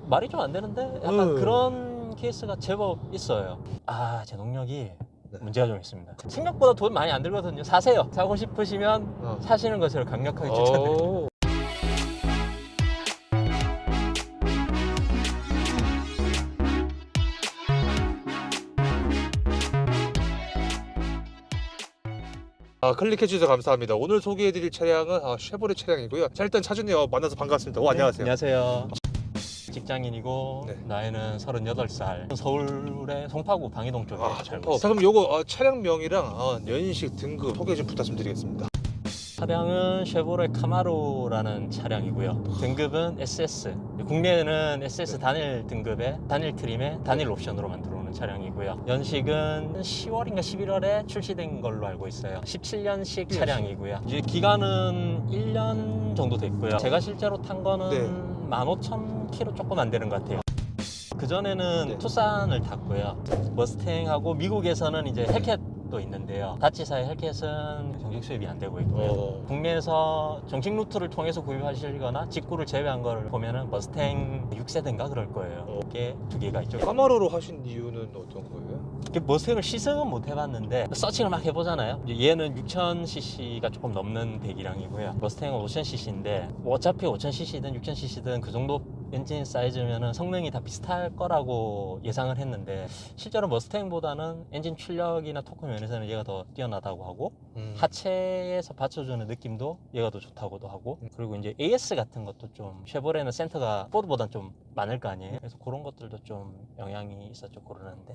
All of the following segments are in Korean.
말이 좀 안 되는데 약간 그런 케이스가 제법 있어요. 아, 제동력이 문제가 좀 있습니다. 생각보다 돈 많이 안 들거든요. 사세요. 사고 싶으시면 사시는 것을 강력하게 추천드립니다. 클릭해주셔서 감사합니다. 오늘 소개해드릴 차량은 쉐보레 차량이고요. 자, 일단 차주님 만나서 반갑습니다. 안녕하세요. 안녕하세요. 직장인이고 네. 나이는 38살. 서울의 송파구 방이동 쪽에 살고 있어요. 자, 그럼 요거 차량명이랑 연식 등급 소개 좀 부탁 좀 드리겠습니다. 차량은 쉐보레 카마로라는 차량이고요. 등급은 SS. 국내에는 SS 단일 등급의 단일 트림의 단일 옵션으로 만들어 놓은 차량이고요. 연식은 10월인가 11월에 출시된 걸로 알고 있어요. 17년식 차량이고요. 이제 기간은 1년 정도 됐고요. 제가 실제로 탄 거는 15,000km 조금 안 되는 것 같아요. 그전에는 투싼을 탔고요. 머스탱하고 미국에서는 이제 헬캣도 있는데요. 다치사의 헬캣은 정식 수입이 안 되고 있고요. 국내에서 정식 루트를 통해서 구입하시거나 직구를 제외한 걸 보면은 머스탱 6세대인가 그럴 거예요. 이게 두 개가 있죠. 카마로로 하신 이유는 어떤 거예요? 머스탱을 시승은 못 해봤는데 서칭을 막 해보잖아요. 얘는 6000cc가 조금 넘는 배기량이고요. 머스탱은 5000cc인데 어차피 5000cc든 6000cc든 그 정도 엔진 사이즈면은 성능이 다 비슷할 거라고 예상을 했는데 실제로 머스탱보다는 엔진 출력이나 토크 면에서는 얘가 더 뛰어나다고 하고 하체에서 받쳐주는 느낌도 얘가 더 좋다고도 하고 그리고 이제 AS 같은 것도 좀 쉐보레는 센터가 포드보단 좀 많을 거 아니에요. 그래서 그런 것들도 좀 영향이 있었죠. 고르는데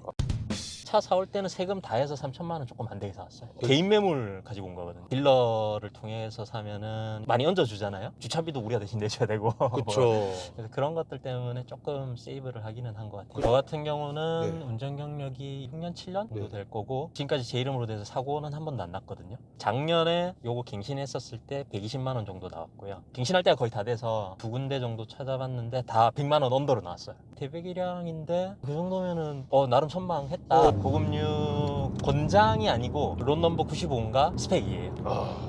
차 사올 때는 세금 다 해서 3천만 원 조금 안 되게 사왔어요. 개인 매물 가지고 온 거거든요. 딜러를 통해서 사면은 많이 얹어주잖아요. 주차비도 우리가 대신 내줘야 되고. 그렇죠. 그래서 그런 것들 때문에 조금 세이브를 하기는 한 것 같아요. 저 같은 경우는 운전 경력이 6년, 7년 정도 될 거고 지금까지 제 이름으로 돼서 사고는 한 번도 안 났거든요. 작년에 요거 갱신했었을 때 120만 원 정도 나왔고요. 갱신할 때가 거의 다 돼서 두 군데 정도 찾아봤는데 다 100만 원 언더로 나왔어요. 대배기량인데 그 정도면은 나름 선방했다. 고급류 권장이 아니고 론 넘버 95인가 스펙이에요.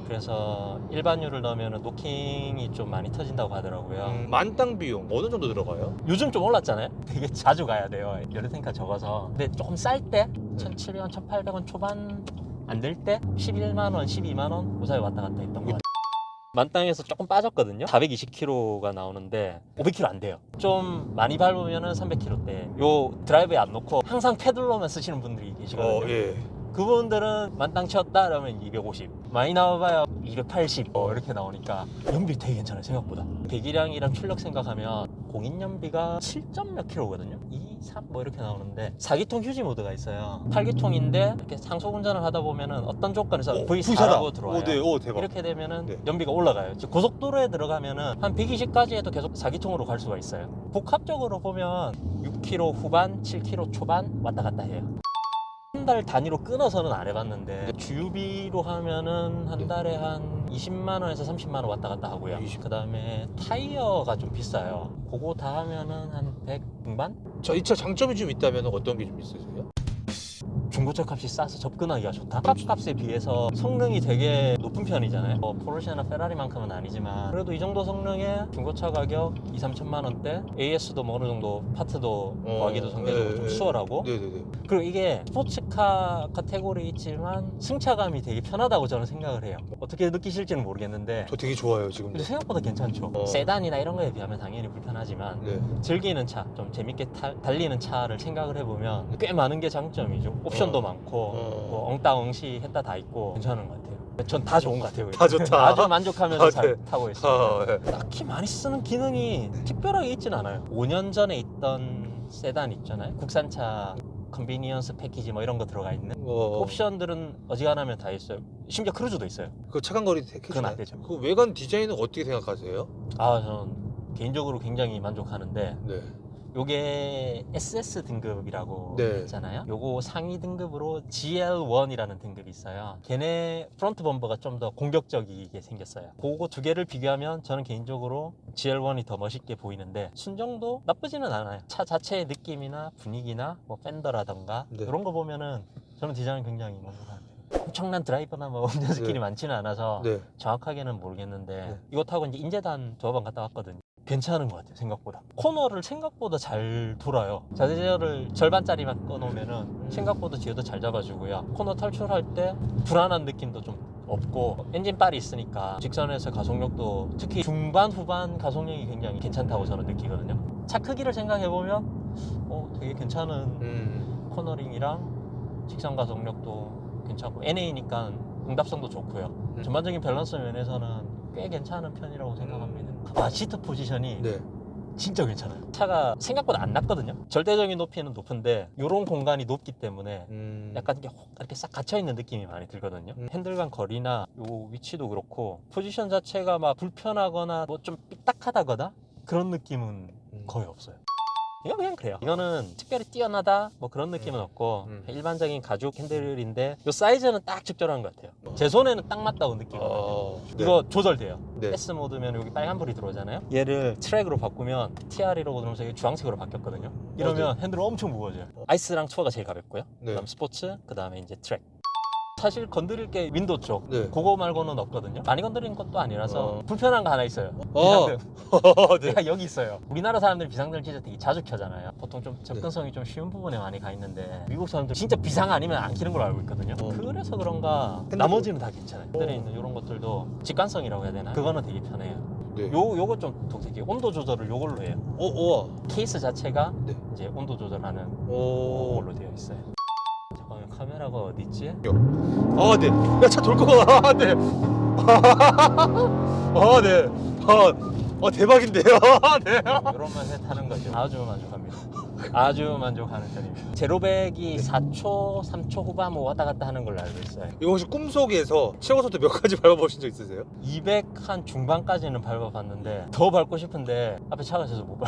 그래서 일반유를 넣으면 노킹이 좀 많이 터진다고 하더라고요. 만땅 비용 어느 정도 들어가요? 요즘 좀 올랐잖아요. 되게 자주 가야 돼요. 연료탱크가 적어서. 근데 조금 쌀 때 1,700원, 1,800원 초반 안 될 때 11만 원, 12만 원 그 사이 왔다 갔다 했던 것 같아요. 만땅에서 조금 빠졌거든요. 420km가 나오는데 500km 안 돼요. 좀 많이 밟으면 300km대. 요 드라이브에 안 놓고 항상 페들로만 쓰시는 분들이 계시거든요. 그분들은 만땅 채웠다 그러면 250 많이 나와봐야 280 이렇게 나오니까 연비 되게 괜찮아요. 생각보다 배기량이랑 출력 생각하면 공인연비가 7점 몇 킬로거든요. 2, 3 이렇게 나오는데 4기통 휴지 모드가 있어요. 8기통인데 이렇게 상속 운전을 하다 보면은 어떤 조건에서 V4라고 들어와요. 대박. 이렇게 되면은 연비가 올라가요. 즉 고속도로에 들어가면은 한 120까지 해도 계속 4기통으로 갈 수가 있어요. 복합적으로 보면 6km 후반, 7km 초반 왔다 갔다 해요. 한 달 단위로 끊어서는 안 해봤는데 주유비로 하면은 한 달에 한 20만 원에서 30만 원 왔다 갔다 하고요. 그 다음에 타이어가 좀 비싸요. 그거 다 하면은 한 100 중반? 자, 이 차 장점이 좀 있다면 어떤 게 좀 있으세요? 중고차 값이 싸서 접근하기가 좋다. 값에 비해서 성능이 되게 높은 편이잖아요. 포르쉐나 페라리만큼은 아니지만 그래도 이 정도 성능에 중고차 가격 2, 3천만 원대 AS도 뭐 어느 정도 파트도 구하기도 상대적으로 좀 수월하고 그리고 이게 스포츠카 카테고리 있지만 승차감이 되게 편하다고 저는 생각을 해요. 어떻게 느끼실지는 모르겠는데 저 되게 좋아요 지금. 근데 생각보다 괜찮죠. 세단이나 이런 거에 비하면 당연히 불편하지만 즐기는 차, 좀 재밌게 달리는 차를 생각을 해보면 꽤 많은 게 장점이죠. 옵션도 많고 뭐 엉따엉시 했다 다 있고 괜찮은 것 같아요. 전 다 좋은 것 같아요. 다 좋다. 아주 만족하면서 잘 타고 있습니다. 네. 딱히 많이 쓰는 기능이 특별하게 있진 않아요. 5년 전에 있던 세단 있잖아요. 국산차 컨비니언스 패키지 뭐 이런 거 들어가 있는 옵션들은 어지간하면 다 있어요. 심지어 크루즈도 있어요. 그 차간 거리 그건 안 되죠. 그 외관 디자인은 어떻게 생각하세요? 저는 개인적으로 굉장히 만족하는데 네. 요게 SS 등급이라고 있잖아요. 요거 상위 등급으로 GL1이라는 등급이 있어요. 걔네 프론트 범버가 좀 더 공격적이게 생겼어요. 그거 두 개를 비교하면 저는 개인적으로 GL1이 더 멋있게 보이는데 순정도 나쁘지는 않아요. 차 자체의 느낌이나 분위기나 뭐 팬더라던가 이런 거 보면은 저는 디자인 굉장히 만족합니다. 엄청난 드라이버나 뭐 운전 스킬이 많지는 않아서 정확하게는 모르겠는데 이거 타고 이제 인제단 2번 갔다 왔거든요. 괜찮은 것 같아요. 생각보다 코너를 생각보다 잘 돌아요. 자세 제어를 절반짜리만 꺼놓으면은 생각보다 뒤에도 잘 잡아주고요. 코너 탈출할 때 불안한 느낌도 좀 없고 엔진 빨이 있으니까 직선에서 가속력도 특히 중반 후반 가속력이 굉장히 괜찮다고 저는 느끼거든요. 차 크기를 생각해보면 되게 괜찮은 코너링이랑 직선 가속력도 괜찮고 NA니까 응답성도 좋고요. 전반적인 밸런스 면에서는 꽤 괜찮은 편이라고 생각합니다. 시트 포지션이 네. 진짜 괜찮아요. 차가 생각보다 안 낮거든요. 절대적인 높이는 높은데 이런 공간이 높기 때문에 약간 이렇게 싹 갇혀있는 느낌이 많이 들거든요. 핸들간 거리나 요 위치도 그렇고 포지션 자체가 막 불편하거나 뭐 좀 삐딱하다거나 그런 느낌은 거의 없어요. 이건 그냥 그래요. 이거는 특별히 뛰어나다 뭐 그런 느낌은 없고 일반적인 가죽 핸들인데 이 사이즈는 딱 적절한 것 같아요. 제 손에는 딱 맞다고 느끼거든요. 네. 이거 조절돼요. 네. S 모드면 여기 빨간불이 들어오잖아요. 얘를 트랙으로 바꾸면 TR이라고 누르면서 이게 주황색으로 바뀌었거든요. 이러면 핸들 엄청 무거워져요. 아이스랑 투어가 제일 가볍고요. 네. 그다음 스포츠, 그다음에 이제 트랙. 사실 건드릴 게 윈도우 쪽 네. 그거 말고는 없거든요. 많이 건드리는 것도 아니라서 불편한 거 하나 있어요. 네. 내가 여기 있어요. 우리나라 사람들 비상등 진짜 되게 자주 켜잖아요. 보통 좀 접근성이 좀 쉬운 부분에 많이 가 있는데 미국 사람들 진짜 비상 아니면 안 켜는 걸로 알고 있거든요. 그래서 그런가 나머지는 다 괜찮아요. 핸들에 있는 이런 것들도 직관성이라고 해야 되나? 그거는 되게 편해요. 네. 요거 좀 독특해요. 온도 조절을 요걸로 해요. 우와. 케이스 자체가 네. 이제 온도 조절하는 오. 걸로 되어 있어요. 잠깐만 카메라가 어디 있지? 아, 네. 야, 차 돌 거야. 아, 네. 아, 네. 대박인데요. 아, 네. 이런 맛에 타는 거죠. 아주 만족합니다. 아주 만족하는 편입니다. 제로백이 4초, 3초 후반 뭐 왔다 갔다 하는 걸로 알고 있어요. 이거 혹시 꿈속에서 최고 속도 몇 가지 밟아보신 적 있으세요? 200 한 중반까지는 밟아봤는데 더 밟고 싶은데 앞에 차가 있어서 못 밟아.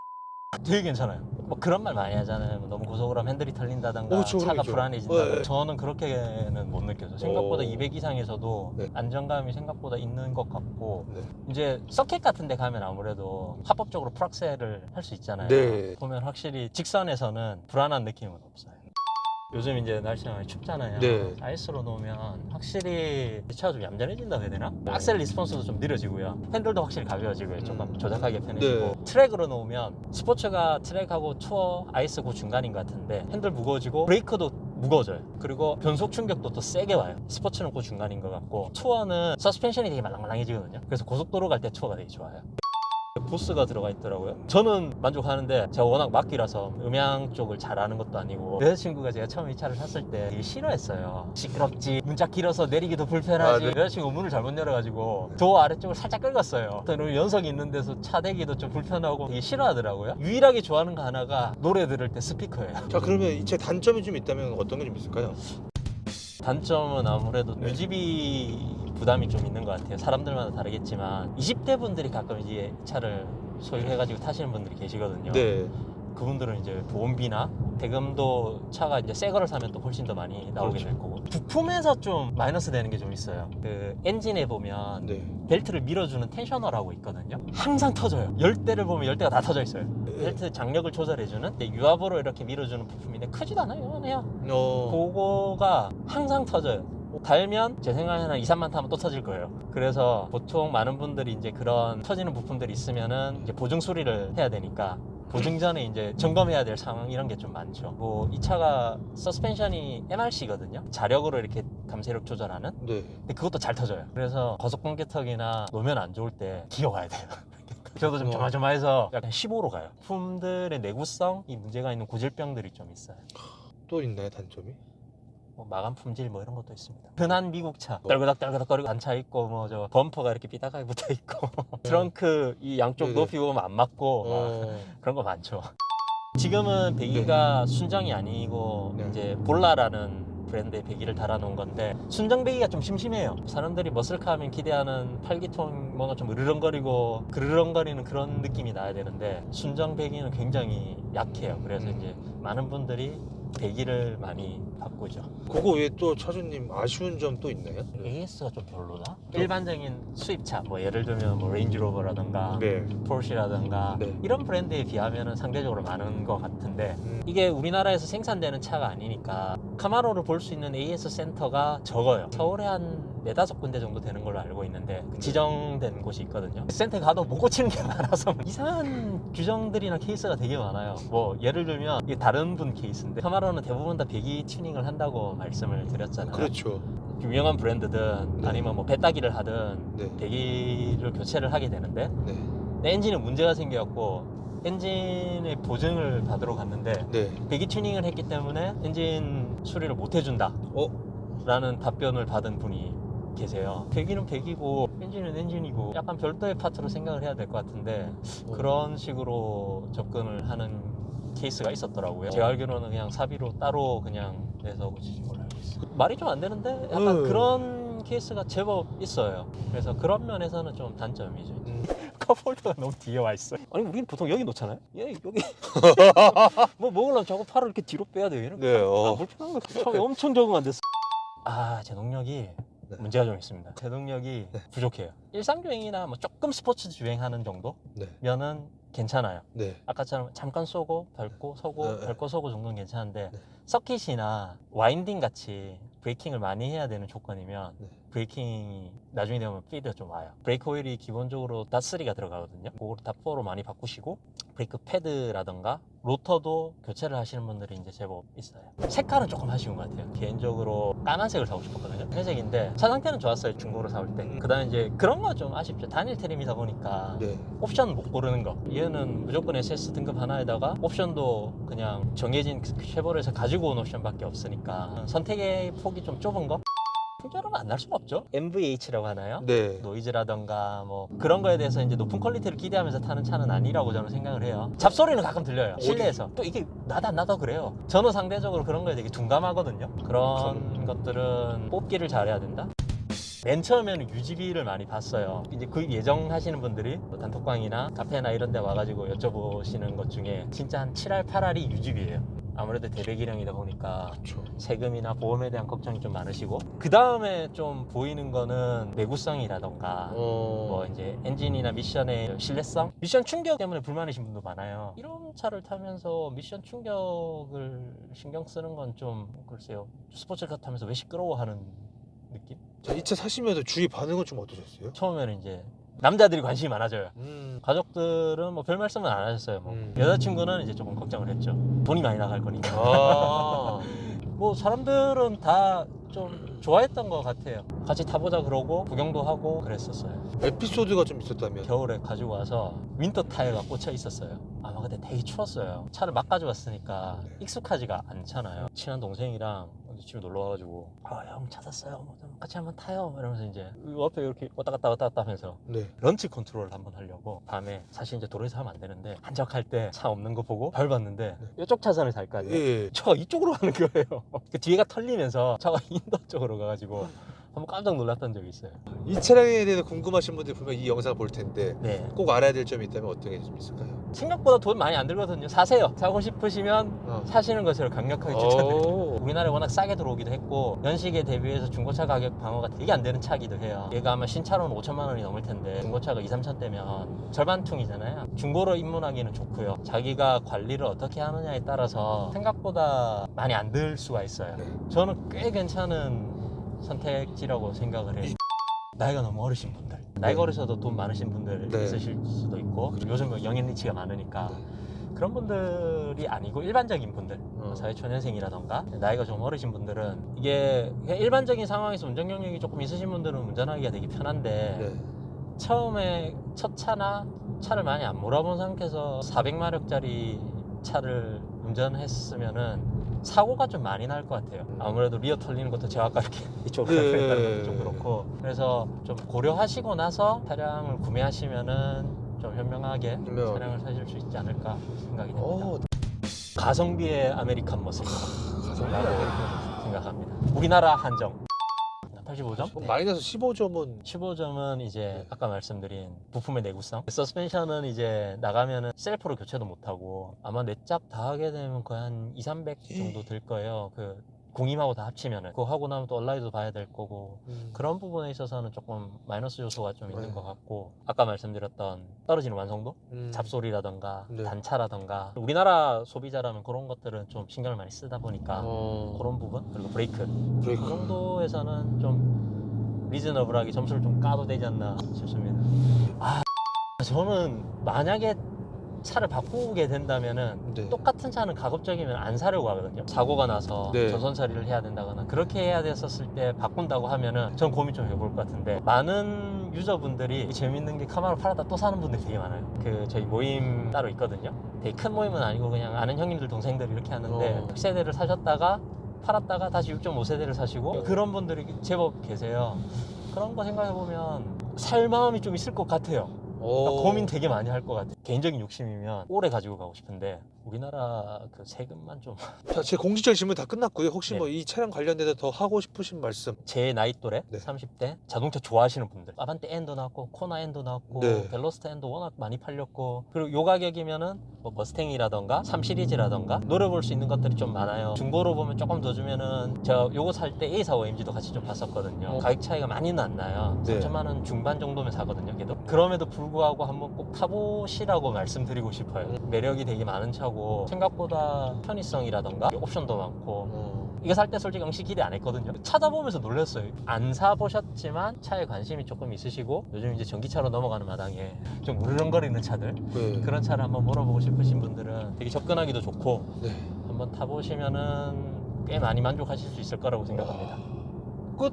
되게 괜찮아요. 뭐 그런 말 많이 하잖아요. 뭐 너무 고속으로 하면 핸들이 털린다던가 차가 그렇죠. 불안해진다. 네. 저는 그렇게는 못 느껴요. 생각보다 200 이상에서도 네. 안정감이 생각보다 있는 것 같고 네. 이제 서킷 같은 데 가면 아무래도 합법적으로 프락셀을 할 수 있잖아요. 네. 보면 확실히 직선에서는 불안한 느낌은 없어요. 요즘 이제 날씨가 많이 춥잖아요. 네. 아이스로 놓으면 확실히 차가 좀 얌전해진다고 해야 되나? 악셀 리스폰스도 좀 느려지고요. 핸들도 확실히 가벼워지고요. 조금 조작하기 편해지고. 네. 트랙으로 놓으면 스포츠가 트랙하고 투어, 아이스 그 중간인 것 같은데 핸들 무거워지고 브레이크도 무거워져요. 그리고 변속 충격도 또 세게 와요. 스포츠는 그 중간인 것 같고 투어는 서스펜션이 되게 말랑말랑해지거든요. 그래서 고속도로 갈 때 투어가 되게 좋아요. 부스가 들어가 있더라고요. 저는 만족하는데 제가 워낙 막기라서 음향 쪽을 잘 아는 것도 아니고 여자친구가 제가 처음 이 차를 샀을 때 되게 싫어했어요. 시끄럽지, 문짝 길어서 내리기도 불편하지. 네. 여자친구가 문을 잘못 열어가지고 도어 아래쪽을 살짝 긁었어요. 그리고 연석이 있는 데서 차 대기도 좀 불편하고 되게 싫어하더라고요. 유일하게 좋아하는 거 하나가 노래 들을 때 스피커예요. 자, 그러면 이 차 단점이 좀 있다면 어떤 게 좀 있을까요? 단점은 아무래도 네. 유지비 부담이 좀 있는 것 같아요. 사람들마다 다르겠지만 20대 분들이 가끔 이제 차를 소유해가지고 타시는 분들이 계시거든요. 네. 그분들은 이제 보험비나 대금도 차가 이제 새 거를 사면 또 훨씬 더 많이 나오게 그렇죠. 될 거고 부품에서 좀 마이너스 되는 게 좀 있어요. 그 엔진에 보면 네. 벨트를 밀어주는 텐셔너라고 있거든요. 항상 터져요. 열대를 보면 열대가 다 터져 있어요. 벨트 장력을 조절해주는 유압으로 이렇게 밀어주는 부품인데 크지도 않아요. 요만해요. 그거가 항상 터져요. 달면 제 생각에는 한 2, 3만 타면 또 터질 거예요. 그래서 보통 많은 분들이 이제 그런 터지는 부품들이 있으면은 이제 보증 수리를 해야 되니까 보증 전에 이제 점검해야 될 상황 이런 게 좀 많죠. 뭐 이 차가 서스펜션이 MRC거든요. 자력으로 이렇게 감쇄력 조절하는. 네. 근데 그것도 잘 터져요. 그래서 고속번개턱이나 놓으면 안 좋을 때 기어가야 돼요. 저도 좀 조마조마해서 약간 15로 가요. 품들의 내구성이 문제가 있는 고질병들이 좀 있어요. 또 있나요, 단점이? 뭐 마감 품질 뭐 이런 것도 있습니다. 흔한 미국 차 떨그덕떨그덕거리고 단차 있고 뭐 저 범퍼가 이렇게 삐딱하게 붙어 있고 트렁크 이 양쪽 네네. 높이 보면 안 맞고 막 그런 거 많죠. 지금은 배기가 순정이 아니고 네. 이제 볼라라는 브랜드의 배기를 달아놓은 건데 순정 배기가 좀 심심해요. 사람들이 머슬카 하면 기대하는 팔기통 뭔가 좀 으르렁거리고 그르렁거리는 그런 느낌이 나야 되는데 순정 배기는 굉장히 약해요. 그래서 이제 많은 분들이 배기를 많이 바꾸죠. 그거 외에 또 차주님 아쉬운 점 또 있나요? AS가 좀 별로다? 일반적인 수입차 뭐 예를 들면 뭐 레인지로버라든가 네. 포르쉐라든가 네. 이런 브랜드에 비하면 상대적으로 많은 것 같은데 이게 우리나라에서 생산되는 차가 아니니까 카마로를 볼 수 있는 AS 센터가 적어요. 서울에 한 4-5군데 정도 되는 걸로 알고 있는데 그 지정된 곳이 있거든요. 센터에 가도 못 고치는 게 많아서 이상한 규정들이나 케이스가 되게 많아요. 뭐 예를 들면 이게 다른 분 케이스인데 카마로는 대부분 다 배기 튜닝을 한다고 말씀을 드렸잖아요. 그렇죠. 유명한 브랜드든 네. 아니면 뭐 배따기를 하든 네. 배기를 교체를 하게 되는데 네. 엔진에 문제가 생겨갖고 엔진의 보증을 받으러 갔는데 네. 배기 튜닝을 했기 때문에 엔진 수리를 못 해준다 라는 답변을 받은 분이 계세요. 배기는 배기고 엔진은 엔진이고 약간 별도의 파트로 생각을 해야 될 것 같은데 그런 식으로 접근을 하는 케이스가 있었더라고요. 제가 알기로는 그냥 사비로 따로 그냥 내서 고치신 걸로 알고 있어요. 말이 좀 안 되는데 약간 그런 케이스가 제법 있어요. 그래서 그런 면에서는 좀 단점이죠. 컵홀더가 너무 뒤에 와 있어. 아니 우리는 보통 여기 놓잖아요. 얘 여기 뭐 먹으려면 자꾸 팔을 이렇게 뒤로 빼야 돼요. 이렇게. 네. 불편한 거 처음에 엄청 적응 안 됐어. 제동력이 네. 문제가 좀 있습니다. 제동력이 부족해요. 일상 주행이나 뭐 조금 스포츠 주행하는 정도면은 네. 괜찮아요. 네. 아까처럼 잠깐 쏘고 밟고 서고 네. 밟고 서고 정도는 괜찮은데 네. 서킷이나 와인딩 같이 브레이킹을 많이 해야 되는 조건이면 네. 브레이킹이 나중에 되면 피드가 좀 와요. 브레이크 오일이 기본적으로 닷3가 들어가거든요. 그거를 닷4로 많이 바꾸시고 브레이크 패드라던가 로터도 교체를 하시는 분들이 이제 제법 있어요. 색깔은 조금 아쉬운 것 같아요. 개인적으로 까만색을 사고 싶었거든요. 회색인데 차 상태는 좋았어요. 중고로 사올 때. 그다음에 이제 그런 거 좀 아쉽죠. 단일 트림이다 보니까 네. 옵션 못 고르는 거. 얘는 무조건 SS 등급 하나에다가 옵션도 그냥 정해진 쉐보레에서 가지고 온 옵션밖에 없으니까 선택의 폭이 좀 좁은 거. 풍자로 만날 수가 없죠. MVH라고 하나요? 네. 노이즈라던가 뭐 그런 거에 대해서 이제 높은 퀄리티를 기대하면서 타는 차는 아니라고 저는 생각을 해요. 잡소리는 가끔 들려요. 실내에서. 또 이게 나도 안 나도 그래요. 저는 상대적으로 그런 거에 되게 둔감하거든요. 그런 것들은 뽑기를 잘해야 된다. 맨 처음에는 유지비를 많이 봤어요. 이제 그 예정하시는 분들이 뭐 단톡방이나 카페나 이런 데 와가지고 여쭤보시는 것 중에 진짜 한 7할, 8할이 유지비예요. 아무래도 대배기량이다 보니까 그렇죠. 세금이나 보험에 대한 걱정이 좀 많으시고 그 다음에 좀 보이는 내구성이라던가 뭐 이제 엔진이나 미션의 신뢰성, 미션 충격 때문에 불만이신 분도 많아요. 이런 차를 타면서 미션 충격을 신경 쓰는 건 좀 글쎄요, 스포츠카 타면서 왜 시끄러워하는 느낌? 자, 이 차 사시면서 주위 반응은 좀 어떠셨어요? 처음에는 이제 남자들이 관심이 많아져요. 가족들은 뭐 별 말씀은 안 하셨어요. 뭐 여자친구는 이제 조금 걱정을 했죠. 돈이 많이 나갈 거니까. 아. 뭐 사람들은 다 좀 좋아했던 것 같아요. 같이 타보자 그러고 구경도 하고 그랬었어요. 에피소드가 좀 있었다면. 겨울에 가지고 와서 윈터 타이어가 꽂혀 있었어요. 아마 그때 되게 추웠어요. 차를 막 가져왔으니까 네. 익숙하지가 않잖아요. 친한 동생이랑 집에 놀러 와가지고 형 차 샀어요. 뭐 좀 같이 한번 타요. 이러면서 이제 옆에 이렇게 왔다 갔다 하면서 네. 런치 컨트롤을 한번 하려고 밤에, 사실 이제 도로에서 하면 안 되는데 한적할 때 차 없는 거 보고 밟았는데 이쪽 차선을 살 거 아니에요. 예. 차가 이쪽으로 가는 거예요. 그 뒤에가 털리면서 차가 인도 쪽으로 가가지고 한번 깜짝 놀랐던 적이 있어요. 이 차량에 대해서 궁금하신 분들이 분명 이 영상을 볼 텐데 네. 꼭 알아야 될 점이 있다면 어떤 게 좀 있을까요? 생각보다 돈 많이 안 들거든요. 사세요. 사고 싶으시면 사시는 것을 강력하게 추천드려요. 오. 우리나라에 워낙 싸게 들어오기도 했고 연식에 대비해서 중고차 가격 방어가 되게 안 되는 차기도 해요. 얘가 아마 신차로는 5천만 원이 넘을 텐데 중고차가 2, 3천 대면 절반퉁이잖아요. 중고로 입문하기는 좋고요. 자기가 관리를 어떻게 하느냐에 따라서 생각보다 많이 안 들 수가 있어요. 저는 꽤 괜찮은 선택지라고 생각을 해요. 나이가 너무 어리신 분들, 나이가 어리셔도 돈 많으신 분들 네. 있으실 수도 있고, 요즘 영앤 리치가 많으니까 그런 분들이 아니고 일반적인 분들, 사회초년생이라던가 나이가 좀 어리신 분들은 이게 그냥 일반적인 상황에서 운전 경력이 조금 있으신 분들은 운전하기가 되게 편한데 네. 처음에 첫 차나 차를 많이 안 몰아본 상태에서 400마력짜리 차를 운전했으면은 사고가 좀 많이 날 것 같아요. 아무래도 리어 털리는 것도 제가 아까 이렇게 이쪽으로 했다는 것도 좀 그렇고, 그래서 좀 고려하시고 나서 차량을 구매하시면은 좀 현명하게 차량을 사실 수 있지 않을까 생각이 됩니다. 가성비의 아메리칸 머슬이라고 생각합니다. 우리나라 한정 85점? 마이너스 15점은 15점은 이제 아까 말씀드린 부품의 내구성. 서스펜션은 이제 나가면은 셀프로 교체도 못하고 아마 네 짝 다 하게 되면 거의 한 2, 300 정도 들 거예요. 그 공임하고 다 합치면은 그거 하고 나면 또 온라인도 봐야 될 거고 음. 그런 부분에 있어서는 조금 마이너스 요소가 좀 있는 네. 것 같고 아까 말씀드렸던 떨어지는 완성도? 음. 잡소리라던가 네. 단차라던가 우리나라 소비자라면 그런 것들은 좀 신경을 많이 쓰다 보니까 그런 부분 그리고 브레이크 브레이크. 그 정도에서는 좀 리즈너블하게 점수를 좀 까도 되지 않나 싶습니다. 저는 만약에 차를 바꾸게 된다면은 네. 똑같은 차는 가급적이면 안 사려고 하거든요. 사고가 나서 네. 전선 처리를 해야 된다거나 그렇게 해야 됐었을 때 바꾼다고 하면은 전 고민 좀 해볼 것 같은데 많은 유저분들이 재밌는 게 카마로 팔았다 또 사는 분들이 되게 많아요. 그 저희 모임 따로 있거든요. 되게 큰 모임은 아니고 그냥 아는 형님들 동생들 이렇게 하는데 6세대를 사셨다가 팔았다가 다시 6.5세대를 사시고 그런 분들이 제법 계세요. 그런 거 생각해보면 살 마음이 좀 있을 것 같아요. 그러니까 고민 되게 많이 할 것 같아요. 개인적인 욕심이면 오래 가지고 가고 싶은데 우리나라 그 세금만 좀 자, 제 공식적인 질문 다 끝났고요. 혹시 네. 뭐 이 차량 관련돼서 더 하고 싶으신 말씀? 제 나이 또래 네. 30대 자동차 좋아하시는 분들 아반떼 N도 나왔고 코나 N도 나왔고 네. 벨로스터 N도 워낙 많이 팔렸고 그리고 요 가격이면은 뭐 머스탱이라던가 3 시리즈라던가 노려볼 수 있는 것들이 좀 많아요. 중고로 보면 조금 더 주면은 저 요거 살 때 A45 AMG도 같이 좀 봤었거든요. 가격 차이가 많이는 안 나요. 네. 3천만 원 중반 정도면 사거든요. 걔도 그럼에도 불구하고 한번 꼭 타보시라고 말씀드리고 싶어요. 매력이 되게 많은 차고 생각보다 편의성이라던가 옵션도 많고 이거 살 때 솔직히 영시 기대 안 했거든요. 찾아보면서 놀랐어요. 안 사보셨지만 차에 관심이 조금 있으시고 요즘 이제 전기차로 넘어가는 마당에 좀 우르렁거리는 차들 네. 그런 차를 한번 몰아보고 싶으신 분들은 되게 접근하기도 좋고 네. 한번 타보시면은 꽤 많이 만족하실 수 있을 거라고 생각합니다. 끝.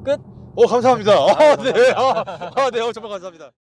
끝! 감사합니다. 네. 네, 정말 감사합니다.